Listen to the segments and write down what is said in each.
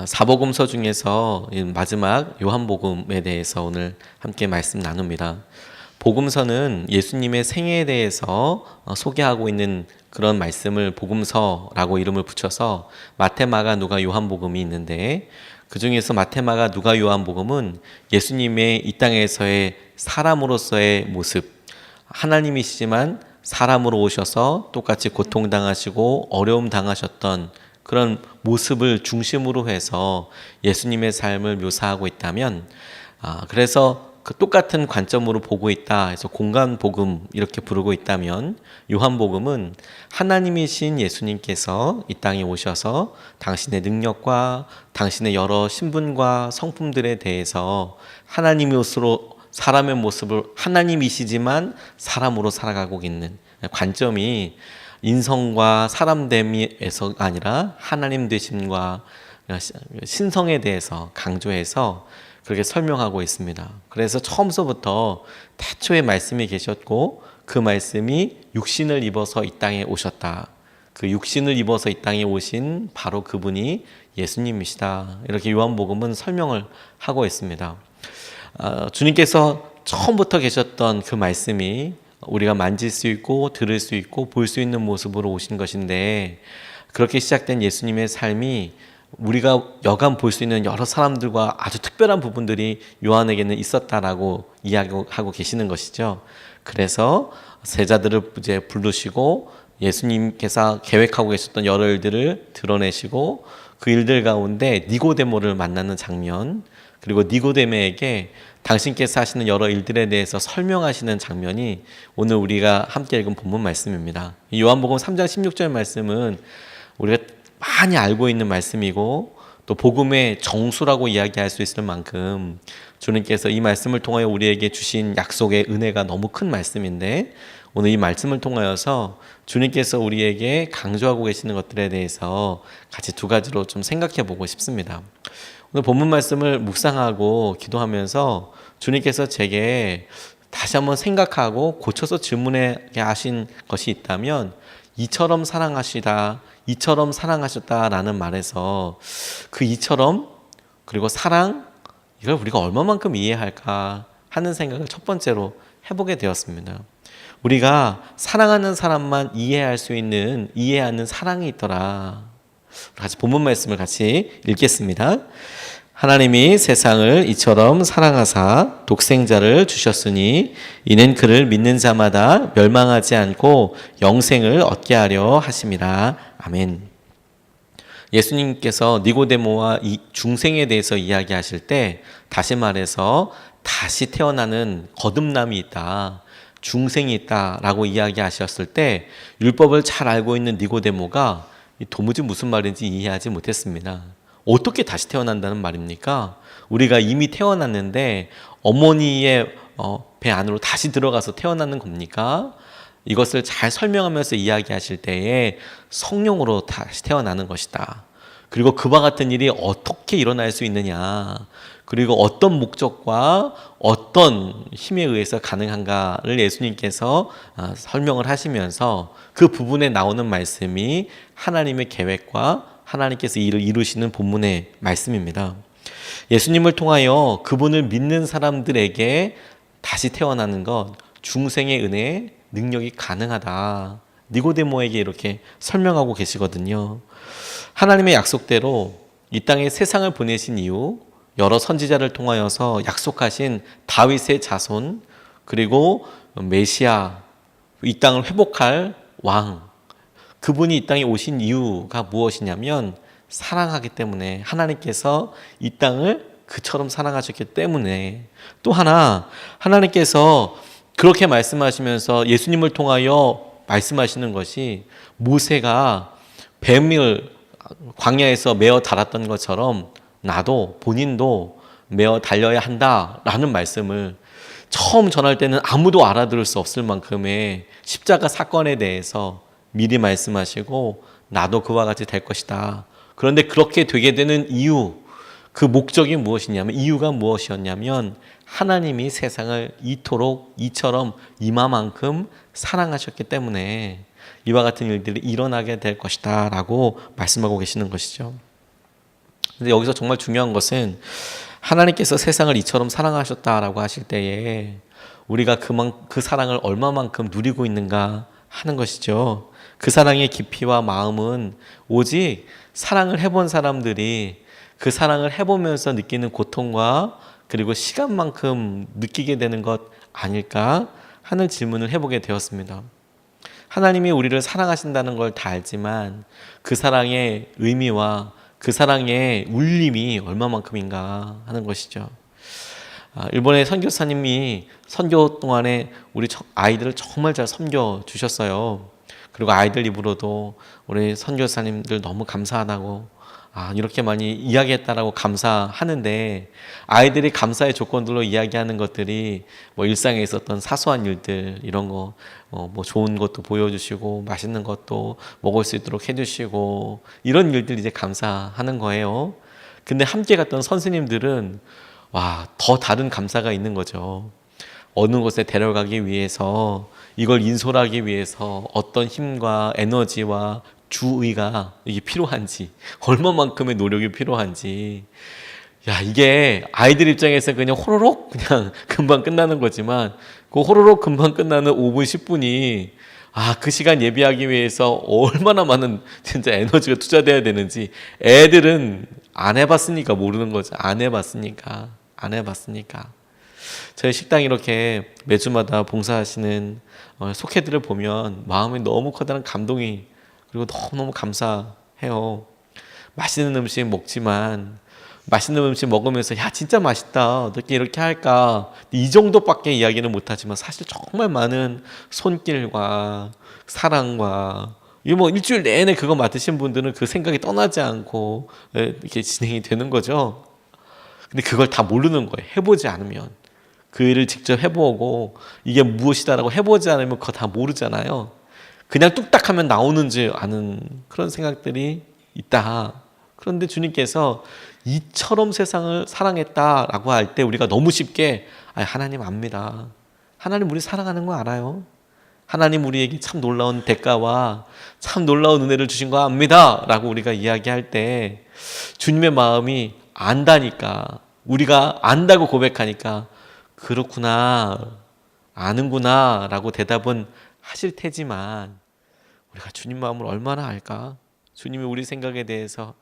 사복음서 중에서 마지막 요한복음에 대해서 오늘 함께 말씀 나눕니다. 복음서는 예수님의 생애에 대해서 소개하고 있는 그런 말씀을 복음서라고 이름을 붙여서 마태, 마가, 누가, 요한복음이 있는데, 그 중에서 마태, 마가, 누가, 요한복음은 예수님의 이 땅에서의 사람으로서의 모습, 하나님이시지만 사람으로 오셔서 똑같이 고통당하시고 어려움 당하셨던 그런 모습을 중심으로 해서 예수님의 삶을 묘사하고 있다면, 그래서 그 똑같은 관점으로 보고 있다 해서 공간복음 이렇게 부르고 있다면, 요한복음은 하나님이신 예수님께서 이 땅에 오셔서 당신의 능력과 당신의 여러 신분과 성품들에 대해서 하나님으로 사람의 모습을 하나님이시지만 사람으로 살아가고 있는 관점이 인성과 사람됨에서가 아니라 하나님 되심과 신성에 대해서 강조해서 그렇게 설명하고 있습니다. 그래서 처음서부터 태초에 말씀이 계셨고 그 말씀이 육신을 입어서 이 땅에 오셨다. 그 육신을 입어서 이 땅에 오신 바로 그분이 예수님이시다. 이렇게 요한복음은 설명을 하고 있습니다. 주님께서 처음부터 계셨던 그 말씀이 우리가 만질 수 있고 들을 수 있고 볼 수 있는 모습으로 오신 것인데, 그렇게 시작된 예수님의 삶이 우리가 여간 볼 수 있는 여러 사람들과 아주 특별한 부분들이 요한에게는 있었다라고 이야기하고 계시는 것이죠. 그래서 제자들을 이제 부르시고 예수님께서 계획하고 계셨던 여러 일들을 드러내시고 그 일들 가운데 니고데모를 만나는 장면, 그리고 니고데모에게 당신께서 하시는 여러 일들에 대해서 설명하시는 장면이 오늘 우리가 함께 읽은 본문 말씀입니다. 요한복음 3장 16절 말씀은 우리가 많이 알고 있는 말씀이고 또 복음의 정수라고 이야기할 수 있을 만큼 주님께서 이 말씀을 통하여 우리에게 주신 약속의 은혜가 너무 큰 말씀인데, 오늘 이 말씀을 통하여서 주님께서 우리에게 강조하고 계시는 것들에 대해서 같이 두 가지로 좀 생각해 보고 싶습니다. 오늘 본문 말씀을 묵상하고 기도하면서 주님께서 제게 다시 한번 생각하고 고쳐서 질문하게 하신 것이 있다면, 이처럼 사랑하시다, 이처럼 사랑하셨다라는 말에서 그 이처럼 그리고 사랑, 이걸 우리가 얼마만큼 이해할까 하는 생각을 첫 번째로 해보게 되었습니다. 우리가 사랑하는 사람만 이해할 수 있는 이해하는 사랑이 있더라. 같이 본문 말씀을 같이 읽겠습니다. 하나님이 세상을 이처럼 사랑하사 독생자를 주셨으니 이는 그를 믿는 자마다 멸망하지 않고 영생을 얻게 하려 하심이라. 아멘. 예수님께서 니고데모와 이 중생에 대해서 이야기하실 때 다시 말해서 다시 태어나는 거듭남이 있다, 중생이 있다라고 이야기하셨을 때 율법을 잘 알고 있는 니고데모가 도무지 무슨 말인지 이해하지 못했습니다. 어떻게 다시 태어난다는 말입니까? 우리가 이미 태어났는데 어머니의 배 안으로 다시 들어가서 태어나는 겁니까? 이것을 잘 설명하면서 이야기하실 때에 성령으로 다시 태어나는 것이다. 그리고 그와 같은 일이 어떻게 일어날 수 있느냐, 그리고 어떤 목적과 어떤 힘에 의해서 가능한가를 예수님께서 설명을 하시면서 그 부분에 나오는 말씀이 하나님의 계획과 하나님께서 이를 이루시는 본문의 말씀입니다. 예수님을 통하여 그분을 믿는 사람들에게 다시 태어나는 것, 중생의 은혜, 능력이 가능하다. 니고데모에게 이렇게 설명하고 계시거든요. 하나님의 약속대로 이 땅에 세상을 보내신 이후 여러 선지자를 통하여서 약속하신 다윗의 자손, 그리고 메시아, 이 땅을 회복할 왕, 그분이 이 땅에 오신 이유가 무엇이냐면 사랑하기 때문에, 하나님께서 이 땅을 그처럼 사랑하셨기 때문에. 또 하나, 하나님께서 그렇게 말씀하시면서 예수님을 통하여 말씀하시는 것이 모세가 뱀을 광야에서 메어 달았던 것처럼 나도 본인도 메어 달려야 한다라는 말씀을 처음 전할 때는 아무도 알아들을 수 없을 만큼의 십자가 사건에 대해서 미리 말씀하시고 나도 그와 같이 될 것이다. 그런데 그렇게 되게 되는 이유, 그 목적이 무엇이냐면, 이유가 무엇이었냐면 하나님이 세상을 이토록 이처럼 이마만큼 사랑하셨기 때문에 이와 같은 일들이 일어나게 될 것이다 라고 말씀하고 계시는 것이죠. 근데 여기서 정말 중요한 것은 하나님께서 세상을 이처럼 사랑하셨다라고 하실 때에 우리가 그 사랑을 얼마만큼 누리고 있는가 하는 것이죠. 그 사랑의 깊이와 마음은 오직 사랑을 해본 사람들이 그 사랑을 해보면서 느끼는 고통과 그리고 시간만큼 느끼게 되는 것 아닐까 하는 질문을 해보게 되었습니다. 하나님이 우리를 사랑하신다는 걸 다 알지만 그 사랑의 의미와 그 사랑의 울림이 얼마만큼인가 하는 것이죠. 일본의 선교사님이 선교 동안에 우리 아이들을 정말 잘 섬겨 주셨어요. 그리고 아이들 입으로도 우리 선교사님들 너무 감사하다고 이렇게 많이 이야기했다라고 감사하는데, 아이들이 감사의 조건들로 이야기하는 것들이 뭐 일상에 있었던 사소한 일들, 이런 거, 뭐 좋은 것도 보여주시고 맛있는 것도 먹을 수 있도록 해주시고 이런 일들 이제 감사하는 거예요. 근데 함께 갔던 선생님들은 더 다른 감사가 있는 거죠. 어느 곳에 데려가기 위해서, 이걸 인솔하기 위해서 어떤 힘과 에너지와 주의가 이게 필요한지, 얼마만큼의 노력이 필요한지. 이게 아이들 입장에서 그냥 호로록 그냥 금방 끝나는 거지만, 그 호로록 금방 끝나는 5분 10분이 그 시간 예비하기 위해서 얼마나 많은 진짜 에너지가 투자돼야 되는지 애들은 안 해봤으니까 모르는 거죠. 안 해봤으니까. 저희 식당 이렇게 매주마다 봉사하시는 속회들을 보면 마음이 너무 커다란 감동이, 그리고 너무너무 감사해요. 맛있는 음식 먹지만, 맛있는 음식 먹으면서 진짜 맛있다, 어떻게 이렇게 할까, 이 정도밖에 이야기는 못하지만 사실 정말 많은 손길과 사랑과, 이 뭐 일주일 내내 그거 맡으신 분들은 그 생각이 떠나지 않고 이렇게 진행이 되는 거죠. 근데 그걸 다 모르는 거예요. 해보지 않으면. 그 일을 직접 해보고 이게 무엇이다라고 해보지 않으면 그거 다 모르잖아요. 그냥 뚝딱 하면 나오는지 아는 그런 생각들이 있다. 그런데 주님께서 이처럼 세상을 사랑했다라고 할 때 우리가 너무 쉽게 하나님 압니다. 하나님 우리 사랑하는 거 알아요. 하나님 우리에게 참 놀라운 대가와 참 놀라운 은혜를 주신 거 압니다 라고 우리가 이야기할 때 주님의 마음이 안다니까, 우리가 안다고 고백하니까 그렇구나, 아는구나 라고 대답은 하실 테지만, 우리가 주님 마음을 얼마나 알까? 주님이 우리 생각에 대해서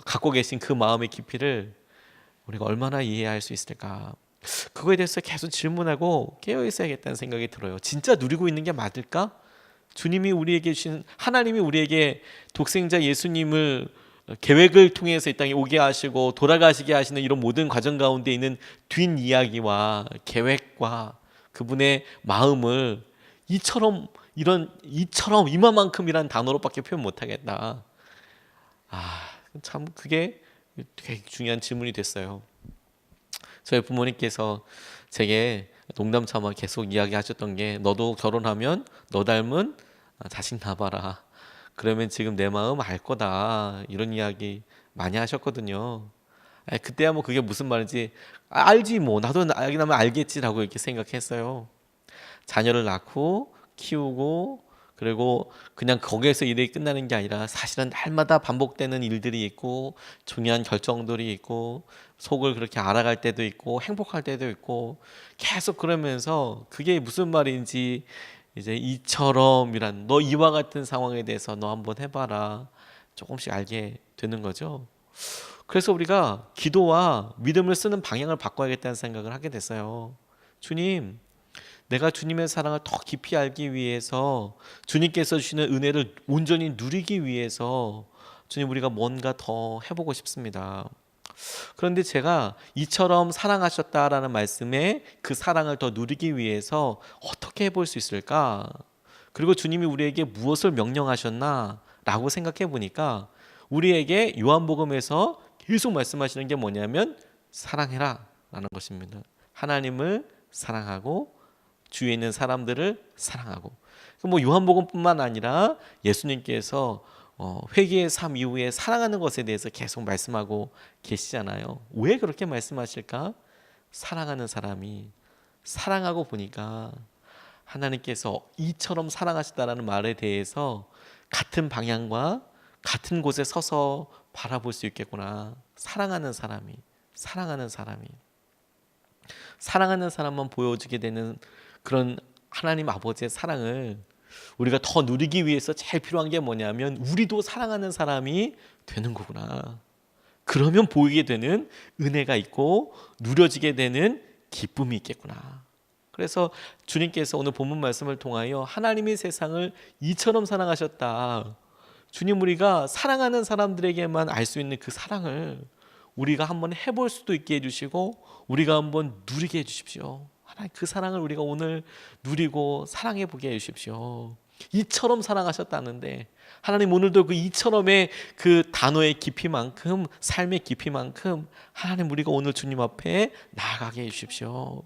갖고 계신 그 마음의 깊이를 우리가 얼마나 이해할 수 있을까? 그거에 대해서 계속 질문하고 깨어 있어야겠다는 생각이 들어요. 진짜 누리고 있는 게 맞을까? 주님이 우리에게 주신, 하나님이 우리에게 독생자 예수님을 계획을 통해서 이 땅에 오게 하시고 돌아가시게 하시는 이런 모든 과정 가운데 있는 뒷이야기와 계획과 그분의 마음을 이처럼 이만큼이란 단어로밖에 표현 못하겠다. 참 그게 되게 중요한 질문이 됐어요. 저희 부모님께서 제게 농담 삼아 계속 이야기하셨던 게, 너도 결혼하면 너 닮은 자식 낳아봐라. 그러면 지금 내 마음 알 거다. 이런 이야기 많이 하셨거든요. 그때야 뭐 그게 무슨 말인지 알지, 뭐 나도 알게 나면 알겠지라고 이렇게 생각했어요. 자녀를 낳고 키우고, 그리고 그냥 거기에서 일이 끝나는 게 아니라 사실은 날마다 반복되는 일들이 있고 중요한 결정들이 있고 속을 그렇게 알아갈 때도 있고 행복할 때도 있고, 계속 그러면서 그게 무슨 말인지 이제 이처럼이란, 너 이와 같은 상황에 대해서 너 한번 해봐라, 조금씩 알게 되는 거죠. 그래서 우리가 기도와 믿음을 쓰는 방향을 바꿔야겠다는 생각을 하게 됐어요. 주님, 내가 주님의 사랑을 더 깊이 알기 위해서, 주님께서 주시는 은혜를 온전히 누리기 위해서 주님, 우리가 뭔가 더 해보고 싶습니다. 그런데 제가 이처럼 사랑하셨다라는 말씀에 그 사랑을 더 누리기 위해서 어떻게 해볼 수 있을까? 그리고 주님이 우리에게 무엇을 명령하셨나? 라고 생각해 보니까 우리에게 요한복음에서 계속 말씀하시는 게 뭐냐면 사랑해라 라는 것입니다. 하나님을 사랑하고 주위에 있는 사람들을 사랑하고, 뭐 요한복음뿐만 아니라 예수님께서 회개의 삶 이후에 사랑하는 것에 대해서 계속 말씀하고 계시잖아요. 왜 그렇게 말씀하실까? 사랑하는 사람이 사랑하고 보니까 하나님께서 이처럼 사랑하시다라는 말에 대해서 같은 방향과 같은 곳에 서서 바라볼 수 있겠구나. 사랑하는 사람만 보여주게 되는 그런 하나님 아버지의 사랑을 우리가 더 누리기 위해서 제일 필요한 게 뭐냐면 우리도 사랑하는 사람이 되는 거구나. 그러면 보이게 되는 은혜가 있고 누려지게 되는 기쁨이 있겠구나. 그래서 주님께서 오늘 본문 말씀을 통하여 하나님이 세상을 이처럼 사랑하셨다. 주님, 우리가 사랑하는 사람들에게만 알 수 있는 그 사랑을 우리가 한번 해볼 수도 있게 해주시고 우리가 한번 누리게 해주십시오. 하나님, 그 사랑을 우리가 오늘 누리고 사랑해 보게 해주십시오. 이처럼 사랑하셨다는데 하나님, 오늘도 그 이처럼의 그 단어의 깊이만큼, 삶의 깊이만큼 하나님, 우리가 오늘 주님 앞에 나아가게 해주십시오.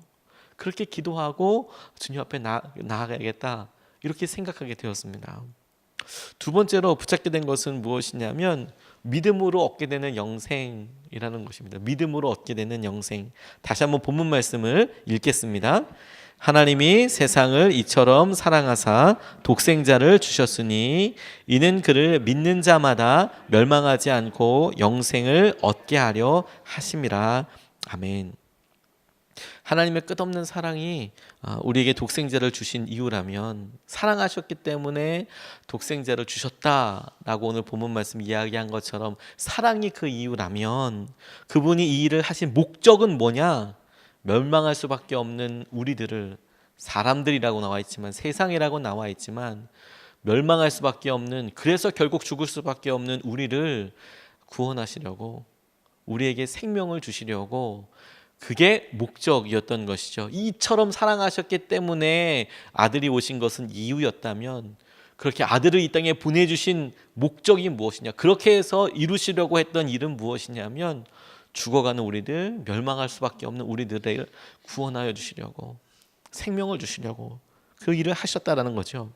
그렇게 기도하고 주님 앞에 나아가야겠다, 이렇게 생각하게 되었습니다. 두 번째로 붙잡게 된 것은 무엇이냐면 믿음으로 얻게 되는 영생이라는 것입니다. 믿음으로 얻게 되는 영생. 다시 한번 본문 말씀을 읽겠습니다. 하나님이 세상을 이처럼 사랑하사 독생자를 주셨으니 이는 그를 믿는 자마다 멸망하지 않고 영생을 얻게 하려 하심이라. 아멘. 하나님의 끝없는 사랑이 우리에게 독생자를 주신 이유라면, 사랑하셨기 때문에 독생자를 주셨다라고 오늘 본문 말씀 이야기한 것처럼 사랑이 그 이유라면, 그분이 이 일을 하신 목적은 뭐냐? 멸망할 수밖에 없는 우리들을, 사람들이라고 나와 있지만, 세상이라고 나와 있지만 멸망할 수밖에 없는, 그래서 결국 죽을 수밖에 없는 우리를 구원하시려고, 우리에게 생명을 주시려고, 그게 목적이었던 것이죠. 이처럼 사랑하셨기 때문에 아들이 오신 것은 이유였다면, 그렇게 아들을 이 땅에 보내주신 목적이 무엇이냐? 그렇게 해서 이루시려고 했던 일은 무엇이냐면 죽어가는 우리들, 멸망할 수밖에 없는 우리들을 구원하여 주시려고, 생명을 주시려고 그 일을 하셨다라는 거죠.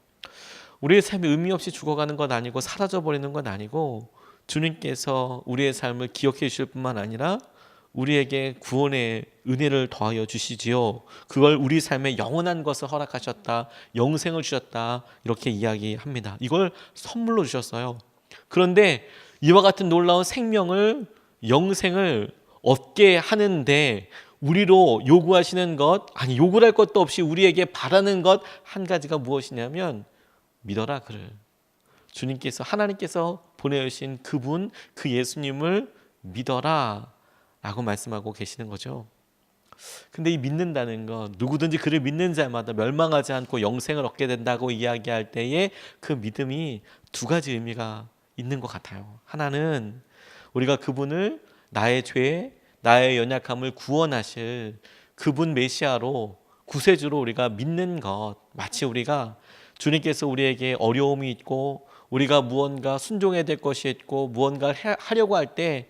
우리의 삶이 의미 없이 죽어가는 건 아니고 사라져버리는 건 아니고, 주님께서 우리의 삶을 기억해 주실 뿐만 아니라 우리에게 구원의 은혜를 더하여 주시지요. 그걸 우리 삶에 영원한 것을 허락하셨다, 영생을 주셨다, 이렇게 이야기합니다. 이걸 선물로 주셨어요. 그런데 이와 같은 놀라운 생명을, 영생을 얻게 하는데 우리로 요구하시는 것, 아니 요구할 것도 없이 우리에게 바라는 것 한 가지가 무엇이냐면 믿어라 그를. 주님께서, 하나님께서 보내주신 그분, 그 예수님을 믿어라 라고 말씀하고 계시는 거죠. 근데 이 믿는다는 것, 누구든지 그를 믿는 자마다 멸망하지 않고 영생을 얻게 된다고 이야기할 때에 그 믿음이 두 가지 의미가 있는 것 같아요. 하나는 우리가 그분을 나의 죄, 나의 연약함을 구원하실 그분 메시아로, 구세주로 우리가 믿는 것, 마치 우리가 주님께서 우리에게 어려움이 있고 우리가 무언가 순종해야 될 것이 있고 무언가 하려고 할 때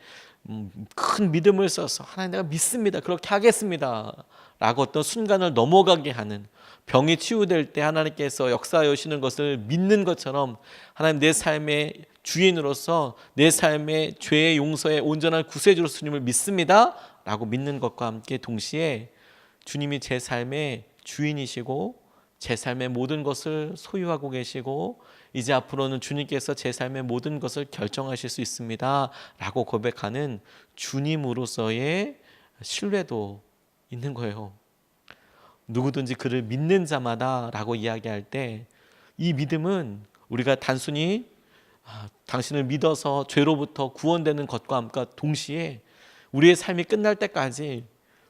큰 믿음을 써서 하나님 내가 믿습니다, 그렇게 하겠습니다 라고 어떤 순간을 넘어가게 하는, 병이 치유될 때 하나님께서 역사하여 오시는 것을 믿는 것처럼 하나님, 내 삶의 주인으로서 내 삶의 죄의 용서의 온전한 구세주로서 주님을 믿습니다 라고 믿는 것과 함께 동시에 주님이 제 삶의 주인이시고 제 삶의 모든 것을 소유하고 계시고 이제 앞으로는 주님께서 제 삶의 모든 것을 결정하실 수 있습니다 라고 고백하는 주님으로서의 신뢰도 있는 거예요. 누구든지 그를 믿는 자마다 라고 이야기할 때 이 믿음은 우리가 단순히 당신을 믿어서 죄로부터 구원되는 것과 함께 동시에 우리의 삶이 끝날 때까지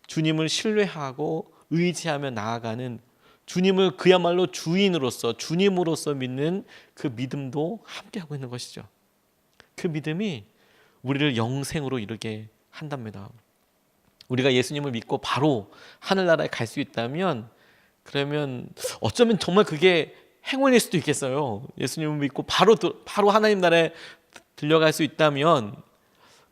주님을 신뢰하고 의지하며 나아가는, 주님을 그야말로 주인으로서, 주님으로서 믿는 그 믿음도 함께하고 있는 것이죠. 그 믿음이 우리를 영생으로 이르게 한답니다. 우리가 예수님을 믿고 바로 하늘나라에 갈 수 있다면, 그러면 어쩌면 정말 그게 행운일 수도 있겠어요. 예수님을 믿고 바로 하나님 나라에 들려갈 수 있다면,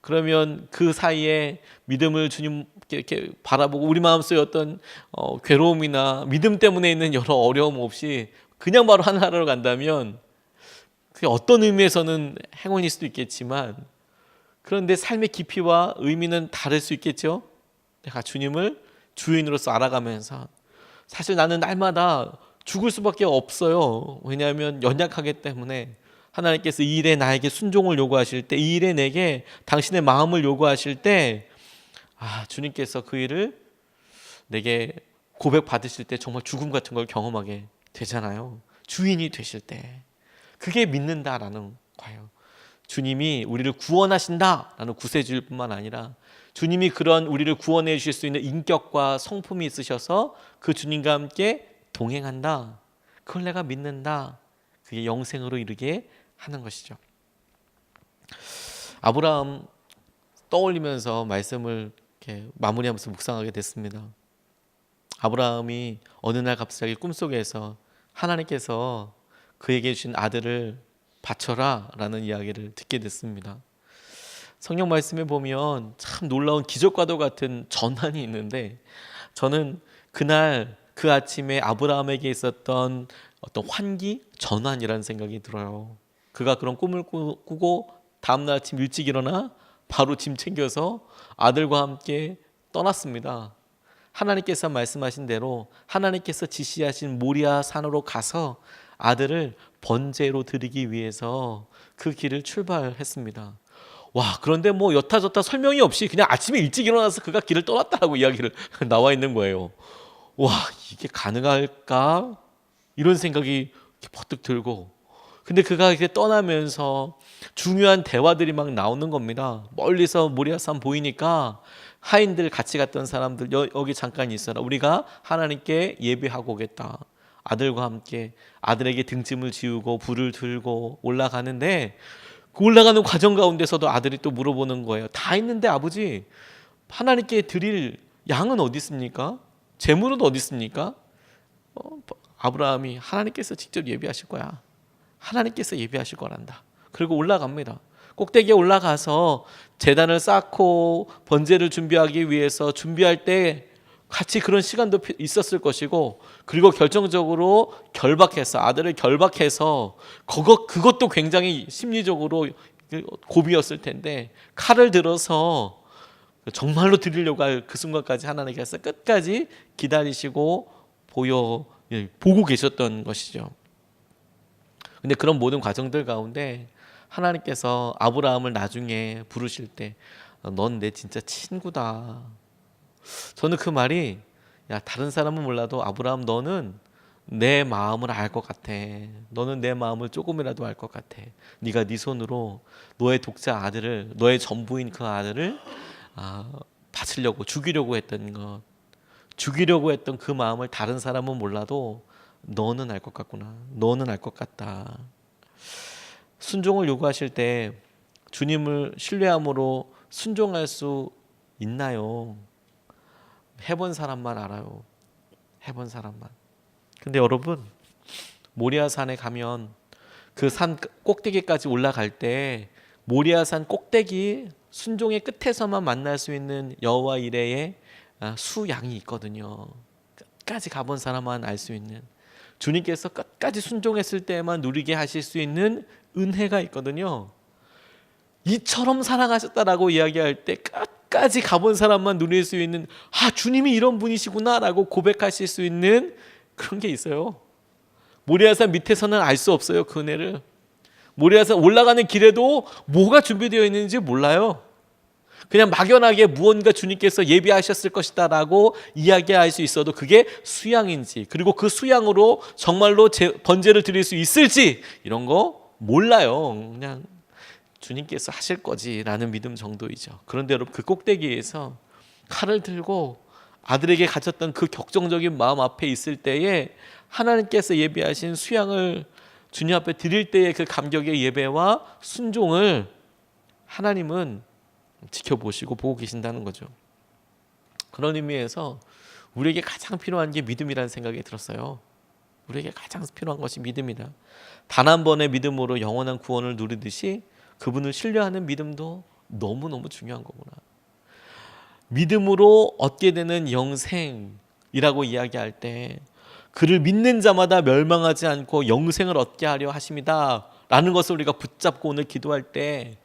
그러면 그 사이에 믿음을 주님께 이렇게 바라보고 우리 마음속에 어떤 괴로움이나 믿음 때문에 있는 여러 어려움 없이 그냥 바로 하늘나라로 간다면 그게 어떤 의미에서는 행운일 수도 있겠지만, 그런데 삶의 깊이와 의미는 다를 수 있겠죠. 내가 주님을 주인으로서 알아가면서 사실 나는 날마다 죽을 수밖에 없어요. 왜냐하면 연약하기 때문에 하나님께서 이 일에 나에게 순종을 요구하실 때, 이 일에 내게 당신의 마음을 요구하실 때, 주님께서 그 일을 내게 고백받으실 때 정말 죽음 같은 걸 경험하게 되잖아요. 주인이 되실 때. 그게 믿는다라는 거예요. 주님이 우리를 구원하신다라는 구세주일 뿐만 아니라 주님이 그런 우리를 구원해 주실 수 있는 인격과 성품이 있으셔서 그 주님과 함께 동행한다. 그걸 내가 믿는다. 그게 영생으로 이르게 하는 것이죠. 아브라함 떠올리면서 말씀을 이렇게 마무리하면서 묵상하게 됐습니다. 아브라함이 어느 날 갑자기 꿈속에서 하나님께서 그에게 주신 아들을 바쳐라 라는 이야기를 듣게 됐습니다. 성경 말씀에 보면 참 놀라운 기적과도 같은 전환이 있는데, 저는 그날 그 아침에 아브라함에게 있었던 어떤 환기, 전환이라는 생각이 들어요. 그가 그런 꿈을 꾸고 다음날 아침 일찍 일어나 바로 짐 챙겨서 아들과 함께 떠났습니다. 하나님께서 말씀하신 대로 하나님께서 지시하신 모리아 산으로 가서 아들을 번제로 드리기 위해서 그 길을 출발했습니다. 그런데 뭐 여타저타 설명이 없이 그냥 아침에 일찍 일어나서 그가 길을 떠났다라고 이야기를 나와 있는 거예요. 이게 가능할까? 이런 생각이 퍼뜩 들고, 근데 그가 이렇게 떠나면서 중요한 대화들이 막 나오는 겁니다. 멀리서 모리아산 보이니까 하인들 같이 갔던 사람들, 여기 잠깐 있어라. 우리가 하나님께 예배하고 오겠다. 아들과 함께 아들에게 등짐을 지우고 불을 들고 올라가는데, 그 올라가는 과정 가운데서도 아들이 또 물어보는 거예요. 다 있는데 아버지, 하나님께 드릴 양은 어디 있습니까? 재물은 어디 있습니까? 아브라함이 하나님께서 직접 예비하실 거야. 하나님께서 예비하실 거란다. 그리고 올라갑니다. 꼭대기에 올라가서 제단을 쌓고 번제를 준비하기 위해서 준비할 때 같이 그런 시간도 있었을 것이고, 그리고 결정적으로 아들을 결박해서 그것도 굉장히 심리적으로 고비였을 텐데, 칼을 들어서 정말로 드리려고 할 그 순간까지 하나님께서 끝까지 기다리시고 보고 계셨던 것이죠. 근데 그런 모든 과정들 가운데 하나님께서 아브라함을 나중에 부르실 때, 넌 내 진짜 친구다. 저는 그 말이, 다른 사람은 몰라도 아브라함, 너는 내 마음을 알 것 같아. 너는 내 마음을 조금이라도 알 것 같아. 네가 네 손으로 너의 독자 아들을, 너의 전부인 그 아들을 바치려고, 죽이려고 했던 그 마음을 다른 사람은 몰라도 너는 알 것 같구나. 너는 알 것 같다. 순종을 요구하실 때 주님을 신뢰함으로 순종할 수 있나요? 해본 사람만 알아요. 해본 사람만. 근데 여러분, 모리아산에 가면 그 산 꼭대기까지 올라갈 때 모리아산 꼭대기 순종의 끝에서만 만날 수 있는 여호와 이레의 수양이 있거든요. 끝까지 가본 사람만 알 수 있는, 주님께서 끝까지 순종했을 때만 누리게 하실 수 있는 은혜가 있거든요. 이처럼 사랑하셨다라고 이야기할 때 끝까지 가본 사람만 누릴 수 있는, 주님이 이런 분이시구나 라고 고백하실 수 있는 그런 게 있어요. 모리아산 밑에서는 알 수 없어요. 그 은혜를. 모리아산 올라가는 길에도 뭐가 준비되어 있는지 몰라요. 그냥 막연하게 무언가 주님께서 예비하셨을 것이다 라고 이야기할 수 있어도 그게 수양인지, 그리고 그 수양으로 정말로 번제를 드릴 수 있을지 이런 거 몰라요. 그냥 주님께서 하실 거지 라는 믿음 정도이죠. 그런데 여러분, 그 꼭대기에서 칼을 들고 아들에게 가졌던 그 격정적인 마음 앞에 있을 때에 하나님께서 예비하신 수양을 주님 앞에 드릴 때의 그 감격의 예배와 순종을 하나님은 지켜보시고 보고 계신다는 거죠. 그런 의미에서 우리에게 가장 필요한 게 믿음이라는 생각이 들었어요. 우리에게 가장 필요한 것이 믿음이다. 단 한 번의 믿음으로 영원한 구원을 누리듯이 그분을 신뢰하는 믿음도 너무너무 중요한 거구나. 믿음으로 얻게 되는 영생이라고 이야기할 때, 그를 믿는 자마다 멸망하지 않고 영생을 얻게 하려 하심이다 라는 것을 우리가 붙잡고 오늘 기도할 때,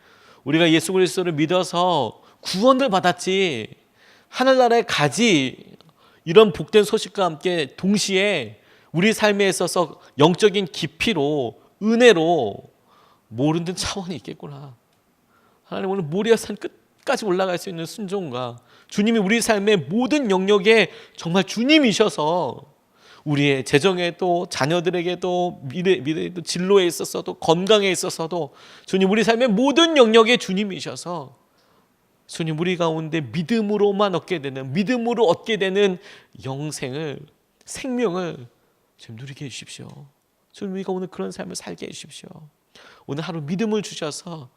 우리가 예수 그리스도를 믿어서 구원을 받았지, 하늘나라에 가지, 이런 복된 소식과 함께 동시에 우리 삶에 있어서 영적인 깊이로, 은혜로 모르는 차원이 있겠구나. 하나님 오늘 모리아산 끝까지 올라갈 수 있는 순종과 주님이 우리 삶의 모든 영역에 정말 주님이셔서 우리의 재정에도 자녀들에게도 미래에도 진로에 있어서도 건강에 있어서도 주님 우리 삶의 모든 영역에 주님이셔서 주님 우리 가운데 믿음으로만 얻게 되는 믿음으로 얻게 되는 영생을 생명을 좀 누리게 해주십시오. 주님 우리가 오늘 그런 삶을 살게 해주십시오. 오늘 하루 믿음을 주셔서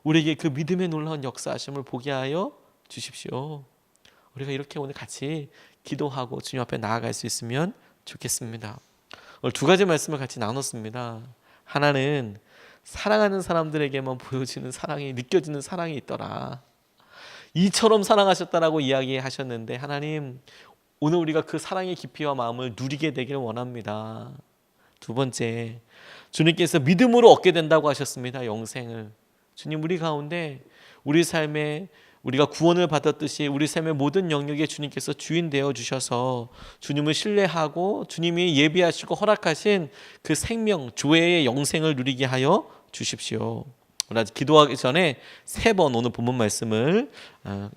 우리에게 그 믿음의 놀라운 역사하심을 보게 하여 주십시오. 우리가 이렇게 오늘 같이 기도하고 주님 앞에 나아갈 수 있으면 좋겠습니다. 오늘 두 가지 말씀을 같이 나눴습니다. 하나는 사랑하는 사람들에게만 보여지는 사랑이 느껴지는 사랑이 있더라. 이처럼 사랑하셨다라고 이야기하셨는데 하나님 오늘 우리가 그 사랑의 깊이와 마음을 누리게 되길 원합니다. 두 번째, 주님께서 믿음으로 얻게 된다고 하셨습니다. 영생을. 주님 우리 가운데 우리 삶에 우리가 구원을 받았듯이 우리 삶의 모든 영역에 주님께서 주인 되어 주셔서 주님을 신뢰하고 주님이 예비하시고 허락하신 그 생명, 조회의 영생을 누리게 하여 주십시오. 오늘 기도하기 전에 3번 오늘 본문 말씀을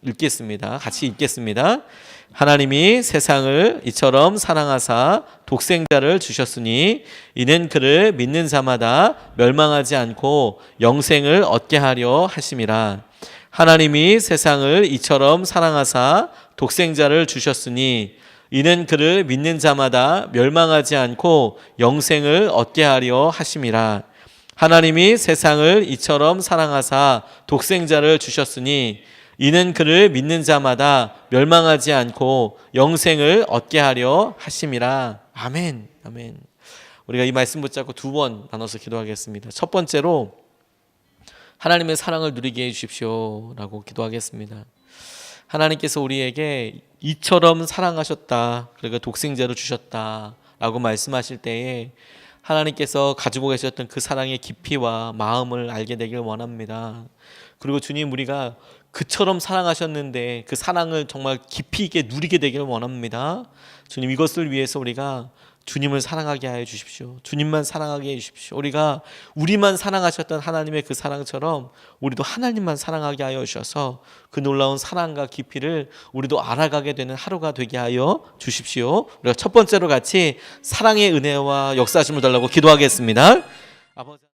읽겠습니다. 같이 읽겠습니다. 하나님이 세상을 이처럼 사랑하사 독생자를 주셨으니 이는 그를 믿는 자마다 멸망하지 않고 영생을 얻게 하려 하심이라. 하나님이 세상을 이처럼 사랑하사 독생자를 주셨으니 이는 그를 믿는 자마다 멸망하지 않고 영생을 얻게 하려 하심이라. 하나님이 세상을 이처럼 사랑하사 독생자를 주셨으니 이는 그를 믿는 자마다 멸망하지 않고 영생을 얻게 하려 하심이라. 아멘. 아멘. 우리가 이 말씀 붙잡고 2번 나눠서 기도하겠습니다. 첫 번째로 하나님의 사랑을 누리게 해주십시오 라고 기도하겠습니다. 하나님께서 우리에게 이처럼 사랑하셨다, 그러니까 독생자를 주셨다 라고 말씀하실 때에 하나님께서 가지고 계셨던 그 사랑의 깊이와 마음을 알게 되길 원합니다. 그리고 주님 우리가 그처럼 사랑하셨는데 그 사랑을 정말 깊이 있게 누리게 되길 원합니다. 주님 이것을 위해서 우리가 주님을 사랑하게 하여 주십시오. 주님만 사랑하게 해 주십시오. 우리가 우리만 사랑하셨던 하나님의 그 사랑처럼 우리도 하나님만 사랑하게 하여 주셔서 그 놀라운 사랑과 깊이를 우리도 알아가게 되는 하루가 되게 하여 주십시오. 우리가 첫 번째로 같이 사랑의 은혜와 역사하심을 달라고 기도하겠습니다. 아버지